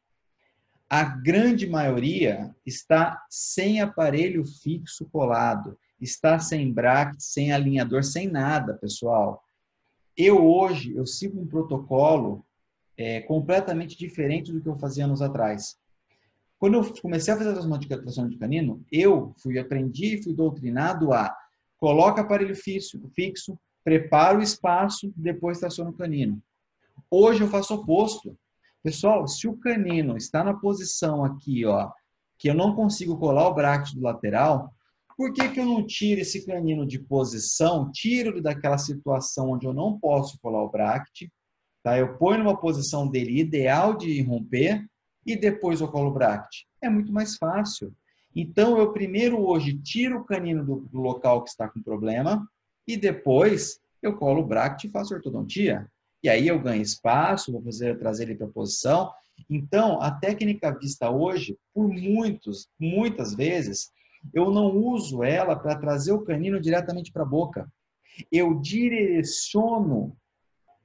a grande maioria está sem aparelho fixo colado, está sem bracket, sem alinhador, sem nada, pessoal. Hoje, eu sigo um protocolo completamente diferente do que eu fazia anos atrás. Quando eu comecei a fazer tração de canino, aprendi e fui doutrinado a coloca aparelho fixo, prepara o espaço, depois traciona o canino. Hoje eu faço o oposto. Pessoal, se o canino está na posição aqui, ó, que eu não consigo colar o bracket do lateral, por que eu não tiro esse canino de posição, tiro ele daquela situação onde eu não posso colar o bracket, tá? Eu ponho numa posição dele ideal de romper e depois eu colo o bracket. É muito mais fácil. Então, eu primeiro hoje tiro o canino do local que está com problema e depois eu colo o bracket e faço ortodontia. E aí eu ganho espaço, vou trazer ele para a posição. Então, a técnica vista hoje, por muitas vezes, eu não uso ela para trazer o canino diretamente para a boca. Eu direciono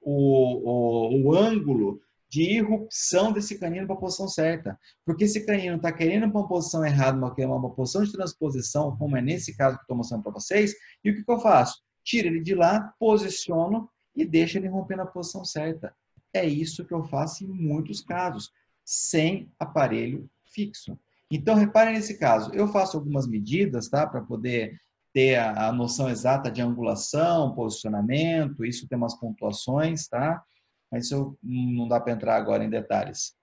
o ângulo de irrupção desse canino para a posição certa. Porque esse canino está querendo para uma posição errada, uma posição de transposição, como é nesse caso que eu estou mostrando para vocês, e o que eu faço? Tiro ele de lá, posiciono e deixo ele romper na posição certa. É isso que eu faço em muitos casos, sem aparelho fixo. Então, reparem nesse caso, eu faço algumas medidas, tá, para poder ter a noção exata de angulação, posicionamento, isso tem umas pontuações, tá? Mas isso não dá para entrar agora em detalhes.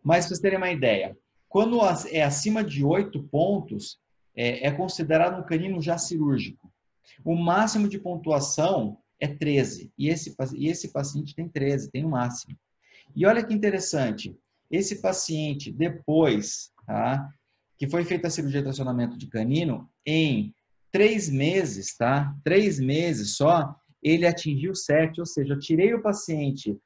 Mas, para vocês terem uma ideia, quando é acima de 8 pontos, é considerado um canino já cirúrgico. O máximo de pontuação é 13. E esse paciente tem 13, tem o máximo. E olha que interessante, esse paciente, depois, tá, que foi feita a cirurgia de tracionamento de canino, em 3 meses, tá? 3 meses só, ele atingiu 7, ou seja, eu tirei o paciente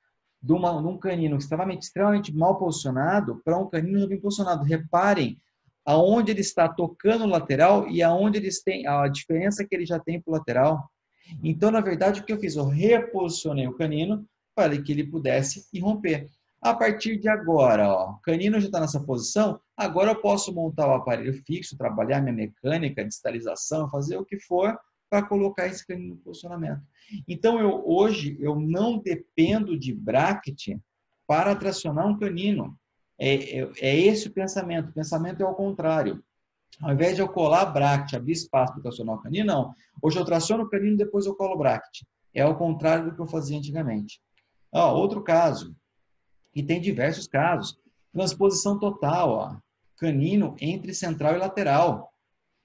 de um canino extremamente mal posicionado para um canino bem posicionado. Reparem aonde ele está tocando o lateral e aonde eles têm a diferença que ele já tem para o lateral. Então, na verdade, o que eu fiz? Eu reposicionei o canino para que ele pudesse irromper. A partir de agora, ó, o canino já está nessa posição, agora eu posso montar o aparelho fixo, trabalhar minha mecânica, distalização, fazer o que for para colocar esse canino no posicionamento. Então, hoje, eu não dependo de bracket para tracionar um canino. É esse o pensamento. O pensamento é ao contrário. Ao invés de eu colar bracket, abrir espaço para tracionar o canino, não. Hoje eu traciono o canino e depois eu colo bracket. É ao contrário do que eu fazia antigamente. Outro caso, e tem diversos casos. Transposição total, ó. Canino entre central e lateral.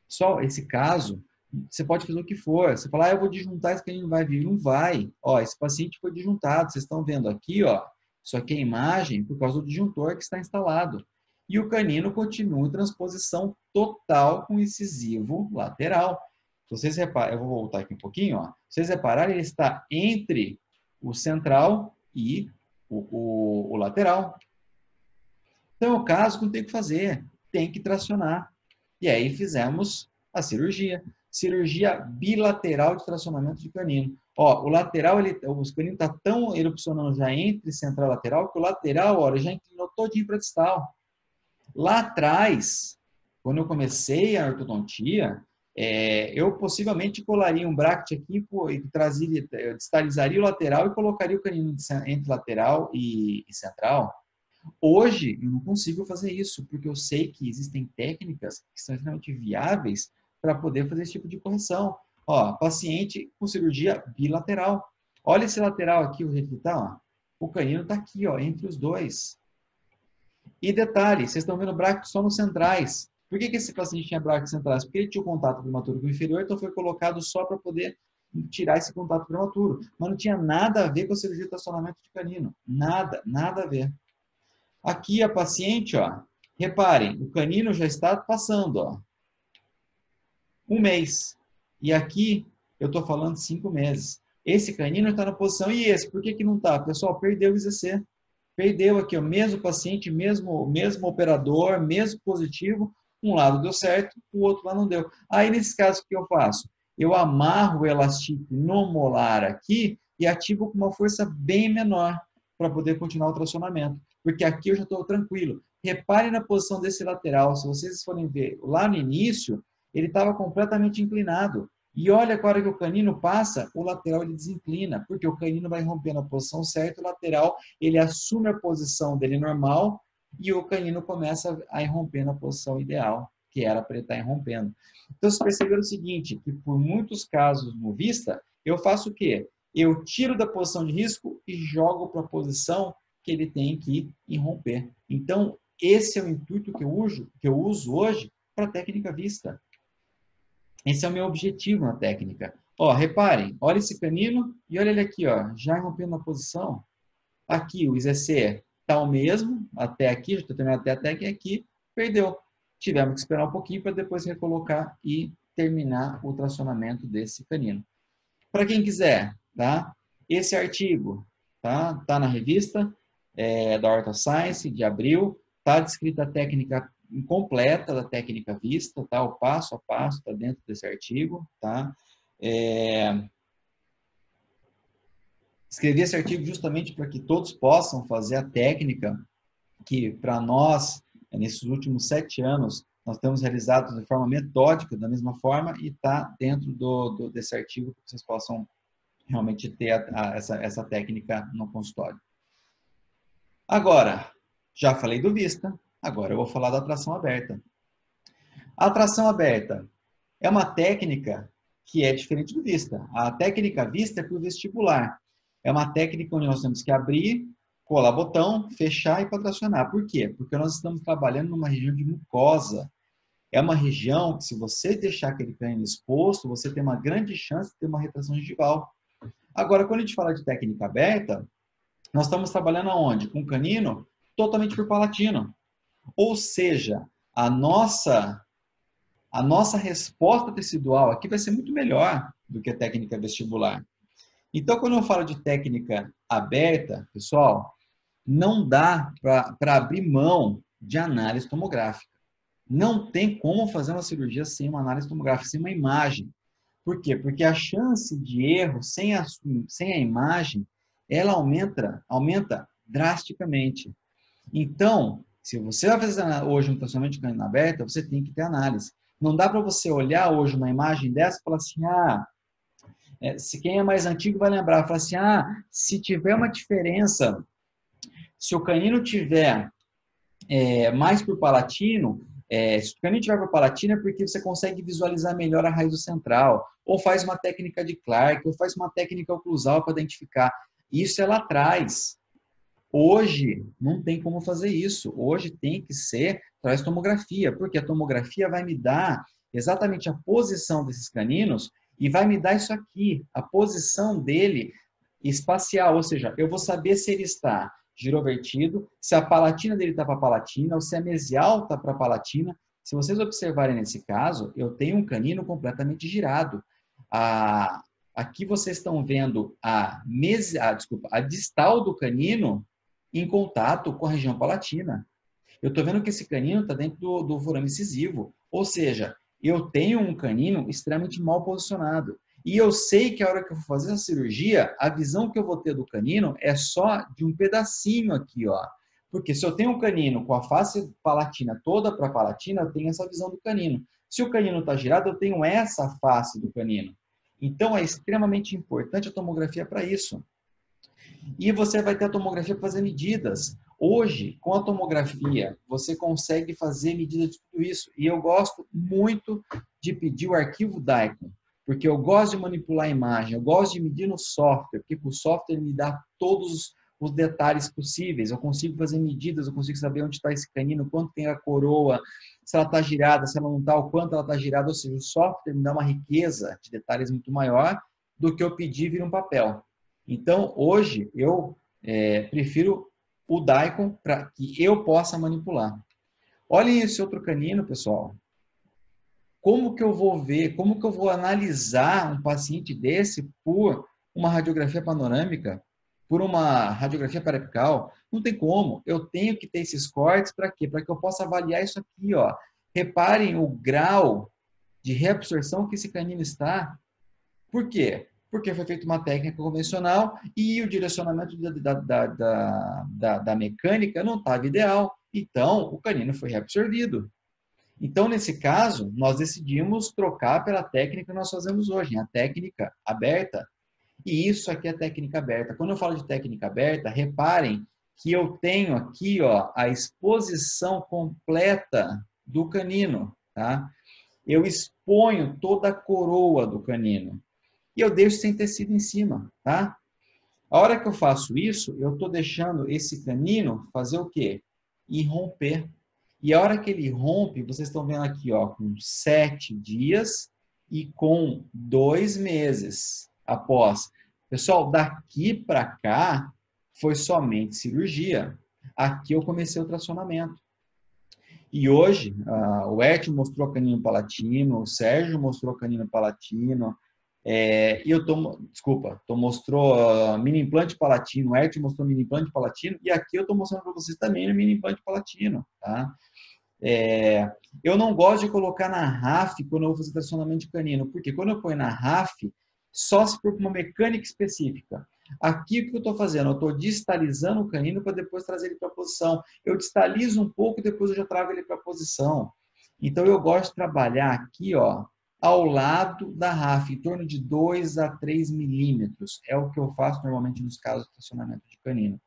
Só esse caso, você pode fazer o que for. Você fala, eu vou disjuntar, esse canino vai vir. Não vai. Esse paciente foi disjuntado. Vocês estão vendo aqui, ó. Isso aqui é imagem por causa do disjuntor que está instalado. E o canino continua em transposição total com incisivo lateral. Se vocês repararem, eu vou voltar aqui um pouquinho, ó. Se vocês repararem, ele está entre o central e o lateral. Então, é o caso que não tem o que fazer. Tem que tracionar. E aí fizemos a cirurgia. Cirurgia bilateral de tracionamento de canino. O lateral, o canino está tão erupcionando já entre central e lateral, que o lateral, ó, já inclinou todinho para distal. Lá atrás, quando eu comecei a ortodontia, eu possivelmente colaria um bracket aqui e distalizaria o lateral e colocaria o canino entre lateral e central. Hoje, eu não consigo fazer isso, porque eu sei que existem técnicas que são extremamente viáveis para poder fazer esse tipo de correção. Ó, paciente com cirurgia bilateral. Olha esse lateral aqui, o jeito que está, ó. O canino está aqui, ó, entre os dois. E detalhe, vocês estão vendo bractos só nos centrais. Por que esse paciente tinha bractos centrais? Porque ele tinha o contato prematuro com o inferior, então foi colocado só para poder tirar esse contato prematuro. Mas não tinha nada a ver com a cirurgia de tracionamento de canino. Nada, nada a ver. Aqui a paciente, ó, reparem, o canino já está passando, ó, 1 mês. E aqui eu estou falando 5 meses. Esse canino está na posição, e esse? Por que não está? Pessoal, perdeu o IZC. Perdeu aqui, o mesmo paciente, mesmo operador, mesmo positivo. Um lado deu certo, o outro lá não deu. Aí, nesse caso, o que eu faço? Eu amarro o elastique no molar aqui e ativo com uma força bem menor para poder continuar o tracionamento. Porque aqui eu já estou tranquilo. Reparem na posição desse lateral. Se vocês forem ver, lá no início, ele estava completamente inclinado. E olha, agora que o canino passa, o lateral ele desinclina, porque o canino vai romper na posição certa, o lateral ele assume a posição dele normal e o canino começa a irromper na posição ideal, que era para ele estar irrompendo. Então, vocês perceberam o seguinte, que por muitos casos no vista, eu faço o quê? Eu tiro da posição de risco e jogo para a posição que ele tem que irromper. Então, esse é o intuito que eu uso hoje para a técnica vista. Esse é o meu objetivo na técnica. Ó, reparem, olha esse canino e olha ele aqui, ó, já irrompendo na posição. Aqui o IZC está o mesmo, até aqui, já estou terminando até aqui, perdeu. Tivemos que esperar um pouquinho para depois recolocar e terminar o tracionamento desse canino. Para quem quiser, tá? Esse artigo tá na revista da Ortho Science, de abril, tá descrita a técnica completa da técnica vista, tá? O passo a passo está dentro desse artigo, tá? Escrevi esse artigo justamente para que todos possam fazer a técnica que, para nós, nesses últimos 7 anos, nós temos realizado de forma metódica, da mesma forma, e está dentro desse artigo para que vocês possam realmente ter essa técnica no consultório. Agora, já falei do vista, agora eu vou falar da tração aberta. A tração aberta é uma técnica que é diferente do vista. A técnica vista é para o vestibular. É uma técnica onde nós temos que abrir, colar botão, fechar e tracionar. Por quê? Porque nós estamos trabalhando numa região de mucosa. É uma região que, se você deixar aquele canino exposto, você tem uma grande chance de ter uma retração gengival. Agora, quando a gente fala de técnica aberta, nós estamos trabalhando aonde? Com canino totalmente por palatino. Ou seja, a nossa resposta tecidual aqui vai ser muito melhor do que a técnica vestibular. Então, quando eu falo de técnica aberta, pessoal, não dá para abrir mão de análise tomográfica. Não tem como fazer uma cirurgia sem uma análise tomográfica, sem uma imagem. Por quê? Porque a chance de erro sem a imagem, ela aumenta drasticamente. Então, se você vai fazer hoje um tracionamento de canino aberta, você tem que ter análise. Não dá para você olhar hoje uma imagem dessa e falar assim, se quem é mais antigo vai lembrar, falar assim, se tiver uma diferença, se o canino tiver mais por palatino, se o canino tiver por palatino é porque você consegue visualizar melhor a raiz do central, ou faz uma técnica de Clark, ou faz uma técnica oclusal para identificar. Isso é lá atrás. Hoje não tem como fazer isso. Hoje tem que ser através de tomografia, porque a tomografia vai me dar exatamente a posição desses caninos e vai me dar isso aqui, a posição dele espacial, ou seja, eu vou saber se ele está girovertido, se a palatina dele está para a palatina, ou se a mesial está para a palatina. Se vocês observarem nesse caso, eu tenho um canino completamente girado. Aqui vocês estão vendo a distal do canino em contato com a região palatina. Eu estou vendo que esse canino está dentro do forame incisivo, ou seja, eu tenho um canino extremamente mal posicionado. E eu sei que a hora que eu for fazer essa cirurgia, a visão que eu vou ter do canino é só de um pedacinho aqui, ó. Porque se eu tenho um canino com a face palatina toda para a palatina, eu tenho essa visão do canino. Se o canino está girado, eu tenho essa face do canino. Então, é extremamente importante a tomografia para isso. E você vai ter a tomografia para fazer medidas. Hoje, com a tomografia, você consegue fazer medida de tudo isso. E eu gosto muito de pedir o arquivo DICOM, porque eu gosto de manipular a imagem, eu gosto de medir no software, porque o software me dá todos os detalhes possíveis. Eu consigo fazer medidas, eu consigo saber onde está esse canino, quanto tem a coroa, se ela está girada, se ela não está, o quanto ela está girada. Ou seja, o software me dá uma riqueza de detalhes muito maior do que eu pedir vir um papel. Então, hoje, eu prefiro o DICOM para que eu possa manipular. Olhem esse outro canino, pessoal. Como que eu vou ver, como que eu vou analisar um paciente desse por uma radiografia panorâmica, por uma radiografia periapical? Não tem como. Eu tenho que ter esses cortes para quê? Para que eu possa avaliar isso aqui, ó. Reparem o grau de reabsorção que esse canino está. Por quê? Porque foi feita uma técnica convencional e o direcionamento da mecânica não estava ideal. Então, o canino foi reabsorvido. Então, nesse caso, nós decidimos trocar pela técnica que nós fazemos hoje, a técnica aberta. E isso aqui é técnica aberta. Quando eu falo de técnica aberta, reparem que eu tenho aqui, ó, a exposição completa do canino, tá? Eu exponho toda a coroa do canino. E eu deixo sem tecido em cima, tá? A hora que eu faço isso, eu estou deixando esse canino fazer o quê? Irromper. E a hora que ele rompe, vocês estão vendo aqui, ó, com 7 dias e com 2 meses após. Pessoal, daqui para cá foi somente cirurgia. Aqui eu comecei o tracionamento. E hoje, o Hértio mostrou canino palatino, o Sérgio mostrou canino palatino, e eu mostrou mini implante palatino, o Hértio mostrou mini implante palatino, e aqui eu estou mostrando para vocês também o mini implante palatino, tá? Eu não gosto de colocar na RAF quando eu vou fazer tracionamento de canino, porque quando eu ponho na RAF, só se for uma mecânica específica. Aqui o que eu estou fazendo? Eu estou distalizando o canino para depois trazer ele para a posição. Eu distalizo um pouco e depois eu já trago ele para a posição. Então eu gosto de trabalhar aqui, ó, ao lado da RAF, em torno de 2 a 3 milímetros. É o que eu faço normalmente nos casos de tracionamento de canino.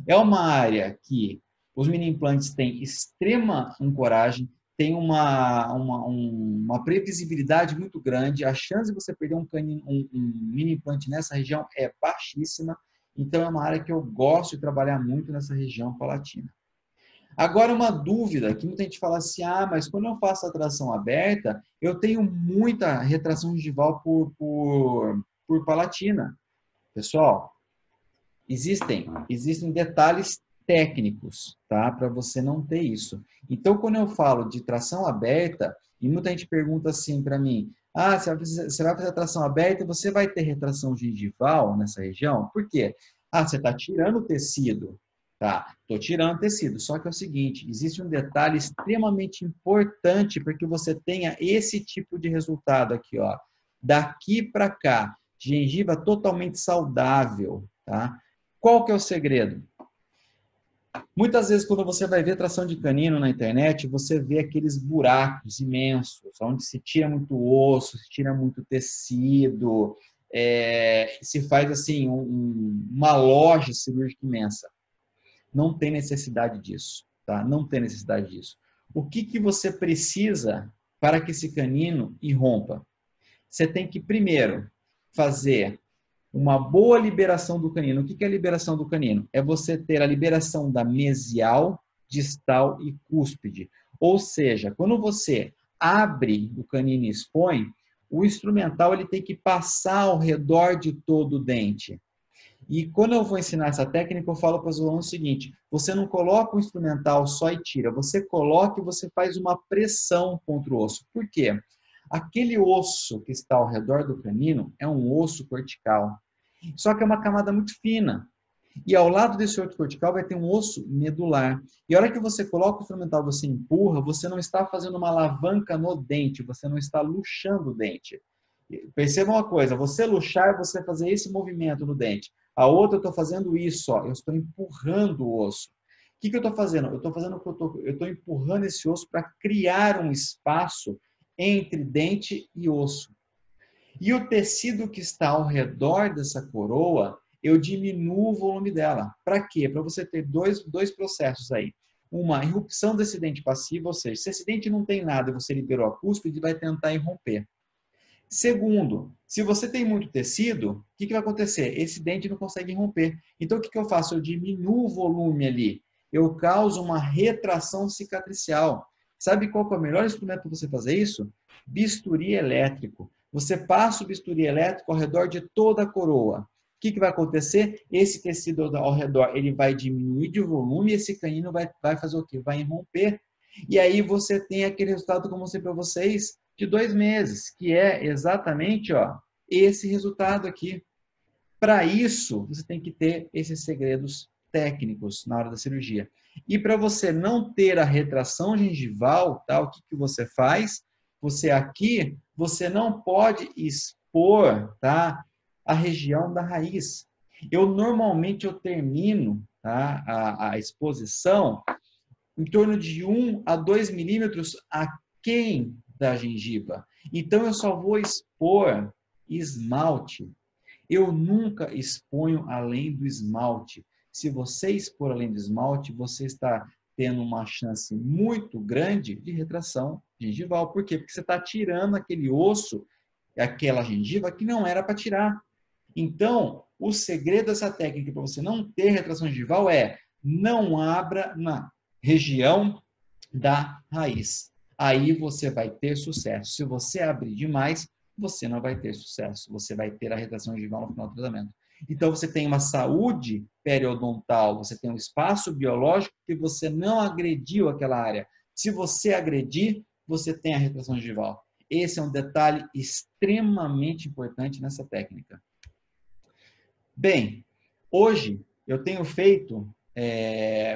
É uma área que os mini implantes têm extrema ancoragem, tem uma previsibilidade muito grande, a chance de você perder um mini implante nessa região é baixíssima, então é uma área que eu gosto de trabalhar muito nessa região palatina. Agora, uma dúvida, que muita gente fala assim, mas quando eu faço a tração aberta, eu tenho muita retração gengival por palatina. Pessoal, existem detalhes técnicos, tá? Para você não ter isso. Então, quando eu falo de tração aberta, e muita gente pergunta assim para mim, você vai fazer a tração aberta e você vai ter retração gengival nessa região? Por quê? Você está tirando o tecido. Tá, estou tirando tecido. Só que é o seguinte, existe um detalhe extremamente importante para que você tenha esse tipo de resultado aqui, ó. Daqui para cá, gengiva totalmente saudável, tá? Qual que é o segredo? Muitas vezes, quando você vai ver tração de canino na internet, você vê aqueles buracos imensos, onde se tira muito osso, se tira muito tecido, se faz assim uma loja cirúrgica imensa. Não tem necessidade disso, tá? Não tem necessidade disso. O que você precisa para que esse canino irrompa? Você tem que, primeiro, fazer uma boa liberação do canino. O que é a liberação do canino? É você ter a liberação da mesial, distal e cúspide. Ou seja, quando você abre o canino e expõe, o instrumental ele tem que passar ao redor de todo o dente. E quando eu vou ensinar essa técnica, eu falo para os alunos o seguinte, você não coloca o instrumental só e tira, você coloca e você faz uma pressão contra o osso. Por quê? Aquele osso que está ao redor do canino é um osso cortical, só que é uma camada muito fina. E ao lado desse osso cortical vai ter um osso medular. E a hora que você coloca o instrumental, você empurra, você não está fazendo uma alavanca no dente, você não está luxando o dente. Perceba uma coisa, você luxar, você fazer esse movimento no dente. A outra, eu estou fazendo isso, ó, eu estou empurrando o osso. O que eu estou fazendo? Eu estou empurrando esse osso para criar um espaço entre dente e osso. E o tecido que está ao redor dessa coroa, eu diminuo o volume dela. Para quê? Para você ter dois processos aí. Uma irrupção desse dente passivo, ou seja, se esse dente não tem nada e você liberou a cúspide, vai tentar irromper. Segundo, se você tem muito tecido, o que vai acontecer? Esse dente não consegue romper. Então, o que eu faço? Eu diminuo o volume ali. Eu causo uma retração cicatricial. Sabe qual é o melhor instrumento para você fazer isso? Bisturi elétrico. Você passa o bisturi elétrico ao redor de toda a coroa. O que vai acontecer? Esse tecido ao redor ele vai diminuir de volume e esse canino vai fazer o quê? Vai irromper. E aí você tem aquele resultado, como eu mostrei para vocês, de 2 meses, que é exatamente esse resultado aqui. Para isso, você tem que ter esses segredos técnicos na hora da cirurgia. E para você não ter a retração gengival, tá, o que você faz? Você não pode expor, tá, a região da raiz. Normalmente eu termino, tá, a exposição em torno de 1 a 2 milímetros aquém da gengiva. Então, eu só vou expor esmalte. Eu nunca exponho além do esmalte. Se você expor além do esmalte, você está tendo uma chance muito grande de retração gengival. Por quê? Porque você está tirando aquele osso, aquela gengiva que não era para tirar. Então, o segredo dessa técnica para você não ter retração gengival é não abra na região da raiz. Aí você vai ter sucesso. Se você abrir demais, você não vai ter sucesso. Você vai ter a retração gengival no final do tratamento. Então, você tem uma saúde periodontal, você tem um espaço biológico que você não agrediu aquela área. Se você agredir, você tem a retração gengival. Esse é um detalhe extremamente importante nessa técnica. Bem, hoje eu tenho feito,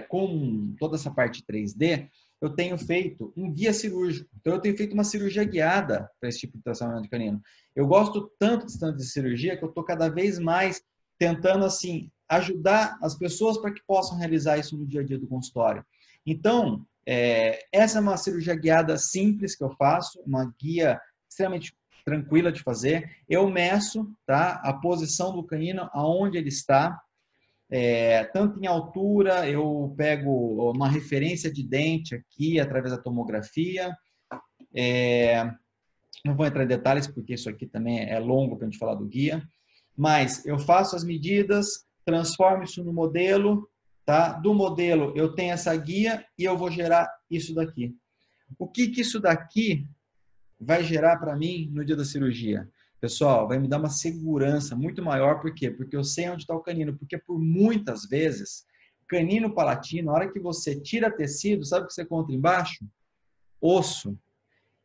com toda essa parte 3D, eu tenho feito um guia cirúrgico. Então, eu tenho feito uma cirurgia guiada para esse tipo de tratamento canino. Eu gosto tanto de cirurgia que eu estou cada vez mais tentando, assim, ajudar as pessoas para que possam realizar isso no dia a dia do consultório. Então, essa é uma cirurgia guiada simples que eu faço, uma guia extremamente tranquila de fazer. Eu meço, tá, a posição do canino, aonde ele está, tanto em altura, eu pego uma referência de dente aqui, através da tomografia. Não vou entrar em detalhes, porque isso aqui também é longo para a gente falar do guia. Mas eu faço as medidas, transformo isso no modelo, tá? Do modelo eu tenho essa guia e eu vou gerar isso daqui. O que isso daqui vai gerar para mim no dia da cirurgia? Pessoal, vai me dar uma segurança muito maior. Por quê? Porque eu sei onde está o canino. Porque por muitas vezes, canino palatino, na hora que você tira tecido, sabe o que você encontra embaixo? Osso.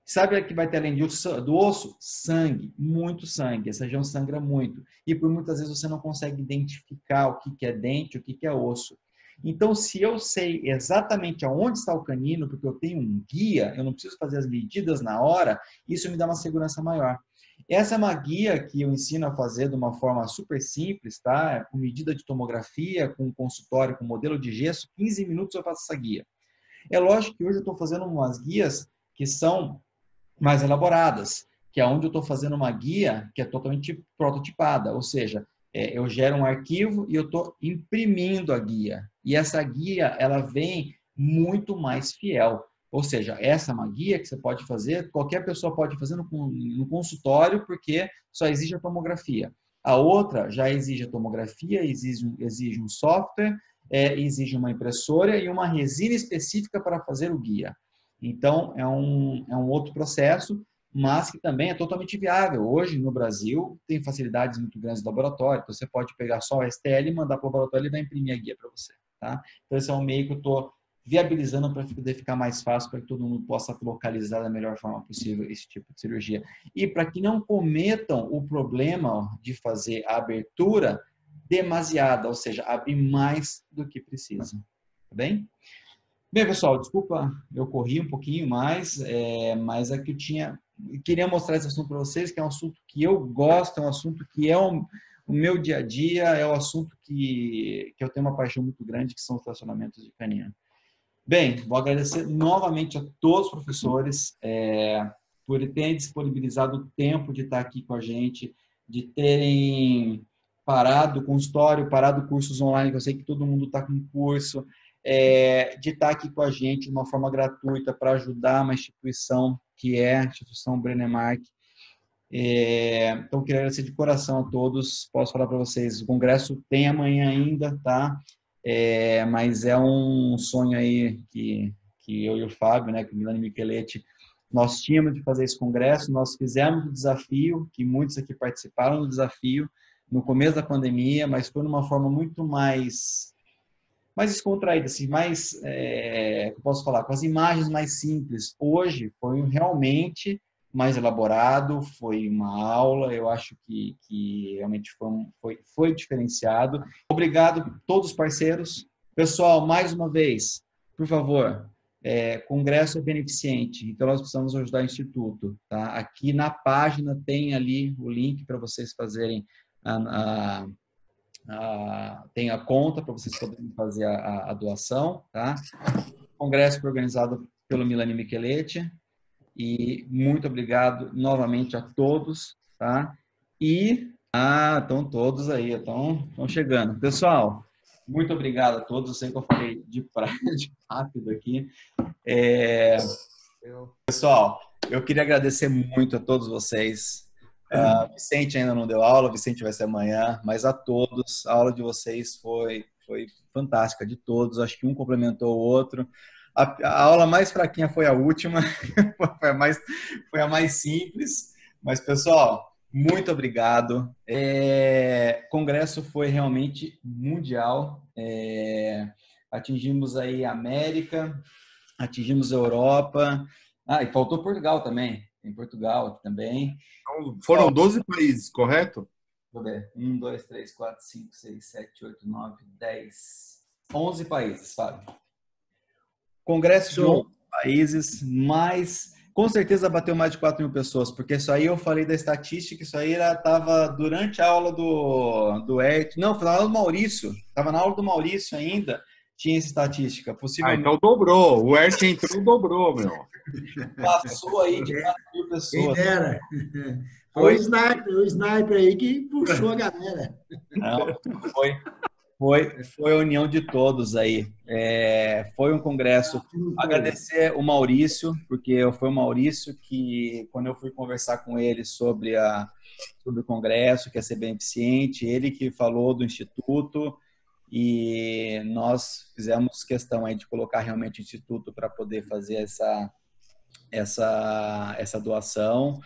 Sabe o que vai ter além do osso? Sangue, muito sangue. Essa região sangra muito. E por muitas vezes você não consegue identificar o que é dente, o que é osso. Então, se eu sei exatamente aonde está o canino, porque eu tenho um guia, eu não preciso fazer as medidas na hora, isso me dá uma segurança maior. Essa é uma guia que eu ensino a fazer de uma forma super simples, tá? Com medida de tomografia, com consultório, com modelo de gesso, 15 minutos eu faço essa guia. É lógico que hoje eu estou fazendo umas guias que são mais elaboradas, que é onde eu estou fazendo uma guia que é totalmente prototipada, ou seja, eu gero um arquivo e eu estou imprimindo a guia. E essa guia, ela vem muito mais fiel. Ou seja, essa é uma guia que você pode fazer, qualquer pessoa pode fazer no consultório, porque só exige a tomografia. A outra já exige a tomografia, exige um software, exige uma impressora e uma resina específica para fazer o guia. Então, é um outro processo, mas que também é totalmente viável. Hoje, no Brasil, tem facilidades muito grandes do laboratório. Então, você pode pegar só o STL, mandar para o laboratório e ele vai imprimir a guia para você. Tá? Então, esse é um meio que eu estou viabilizando para poder ficar mais fácil, para que todo mundo possa localizar da melhor forma possível esse tipo de cirurgia. E para que não cometam o problema de fazer a abertura demasiada, ou seja, abrir mais do que precisa. Tá bem? Bem, pessoal, desculpa, eu corri um pouquinho mais, mas é que eu queria mostrar esse assunto para vocês, que é um assunto que eu gosto, é um assunto que é o meu dia a dia, é um assunto que eu tenho uma paixão muito grande, que são os tracionamentos de canino. Bem, vou agradecer novamente a todos os professores por terem disponibilizado o tempo de estar aqui com a gente, de terem parado o consultório, parado cursos online, que eu sei que todo mundo está com curso, de estar aqui com a gente de uma forma gratuita para ajudar uma instituição que é a Instituição Brennemark. Então, queria agradecer de coração a todos. Posso falar para vocês, o congresso tem amanhã ainda, tá? Mas é um sonho aí que eu e o Fábio, né, que o Milani Micheletti, nós tínhamos de fazer esse congresso, nós fizemos o desafio, que muitos aqui participaram do desafio, no começo da pandemia, mas foi de uma forma muito mais descontraída, assim, eu posso falar, com as imagens mais simples. Hoje foi realmente mais elaborado, foi uma aula, eu acho que realmente foi diferenciado. Obrigado a todos os parceiros. Pessoal, mais uma vez, por favor, congresso é beneficente, então nós precisamos ajudar o Instituto. Tá? Aqui na página tem ali o link para vocês fazerem tem a conta para vocês poderem fazer a doação. Tá? O congresso foi organizado pelo Milani Micheletti. E muito obrigado novamente a todos, tá? Estão todos aí, estão chegando. Pessoal, muito obrigado a todos. Eu sei que eu falei de rápido aqui. Pessoal, eu queria agradecer muito a todos vocês. Vicente ainda não deu aula, Vicente vai ser amanhã, mas a todos, a aula de vocês foi fantástica, de todos. Acho que um complementou o outro. A aula mais fraquinha foi a última, foi a mais simples. Mas, pessoal, muito obrigado. O congresso foi realmente mundial. Atingimos aí a América, atingimos a Europa. E faltou Portugal também. Tem Portugal aqui também. Então, foram 12 países, correto? Deixa eu ver. 1, 2, 3, 4, 5, 6, 7, 8, 9, 10, 11 países, Fábio. Congresso de 11 países, mas com certeza bateu mais de 4.000 pessoas, porque isso aí eu falei da estatística, isso aí estava durante a aula do Ert. Não, foi na aula do Maurício. Estava na aula do Maurício ainda, tinha essa estatística. Possivelmente. Então dobrou. O Ert entrou e dobrou, meu. Passou aí de 4.000 pessoas. Quem dera. Foi o sniper aí que puxou a galera. Não, foi a união de todos aí. Foi um congresso. Agradecer o Maurício, porque foi o Maurício que, quando eu fui conversar com ele sobre o congresso, que ia ser beneficente, ele que falou do Instituto, e nós fizemos questão aí de colocar realmente o Instituto para poder fazer essa doação.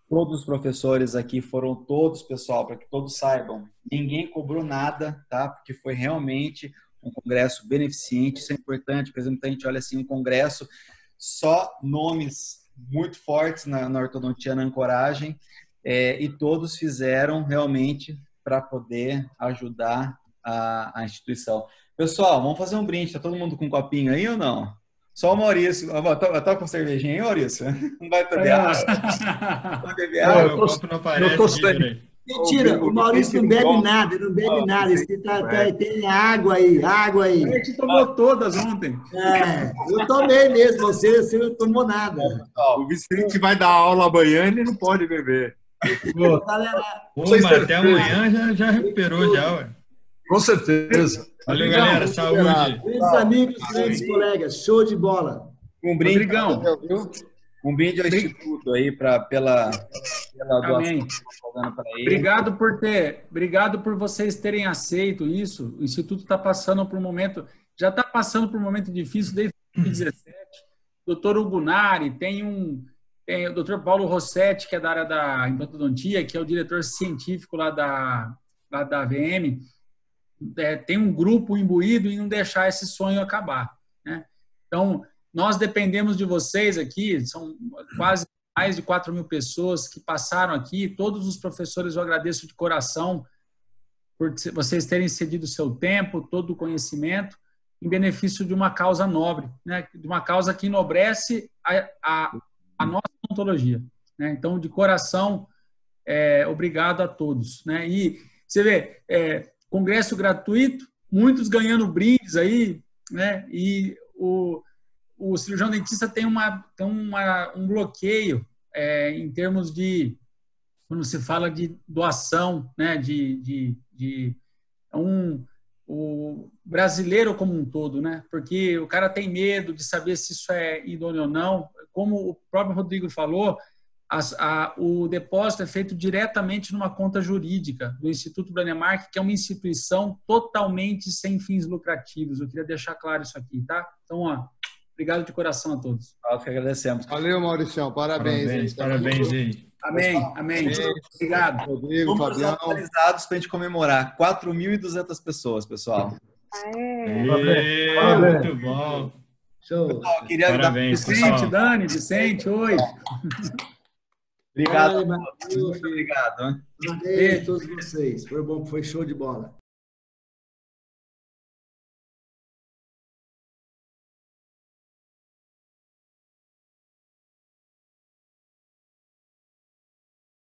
Todos os professores aqui foram todos, pessoal, para que todos saibam, ninguém cobrou nada, tá? Porque foi realmente um congresso beneficente, isso é importante. Por exemplo, a gente olha assim, um congresso, só nomes muito fortes na ortodontia, na ancoragem, e todos fizeram realmente para poder ajudar a instituição. Pessoal, vamos fazer um brinde, tá todo mundo com um copinho aí ou não? Só o Maurício. Tá com cervejinha aí, Maurício? Não vai beber água? Vai beber água? Eu tô sem. Mentira, o Maurício não bebe nada, ele não bebe nada. Tem água aí. A gente tomou todas ontem. Eu tomei mesmo, você não tomou nada. O Vicente vai dar aula amanhã, ele não pode beber. Mas até amanhã já recuperou, já, ué. Com certeza. Valeu, galera. Saúde. Grandes amigos, grandes colegas. Show de bola. Um brinde ao Instituto aí pela doação. Amém. Obrigado por vocês terem aceito isso. O Instituto está passando por um momento, já está passando por um momento difícil desde 2017. Doutor Hugo Nari, tem o Dr. Paulo Rossetti, que é da área da implantodontia, que é o diretor científico lá da AVM. Tem um grupo imbuído em não deixar esse sonho acabar, né? Então, nós dependemos de vocês aqui, são quase mais de 4.000 pessoas que passaram aqui, todos os professores eu agradeço de coração por vocês terem cedido o seu tempo, todo o conhecimento, em benefício de uma causa nobre, né? De uma causa que enobrece a nossa odontologia, né? Então, de coração, obrigado a todos, né? E você vê, congresso gratuito, muitos ganhando brindes aí, né? E o cirurgião dentista tem um bloqueio em termos de quando se fala de doação, né, o brasileiro como um todo, né? Porque o cara tem medo de saber se isso é idôneo ou não. Como o próprio Rodrigo falou, o depósito é feito diretamente numa conta jurídica do Instituto Branemark, que é uma instituição totalmente sem fins lucrativos. Eu queria deixar claro isso aqui, tá? Então, ó, obrigado de coração a todos. Nós que agradecemos. Valeu, Mauricião. Parabéns. Parabéns, gente. Amém. Obrigado. Rodrigo, Números Fabião. atualizados para a gente comemorar. 4.200 pessoas, pessoal. Muito bom. Show. Pessoal, queria Parabéns, Vicente, Dani, Vicente, oi. Obrigado. Valeu, Muito obrigado. Parabéns a todos vocês. Foi bom, foi show de bola.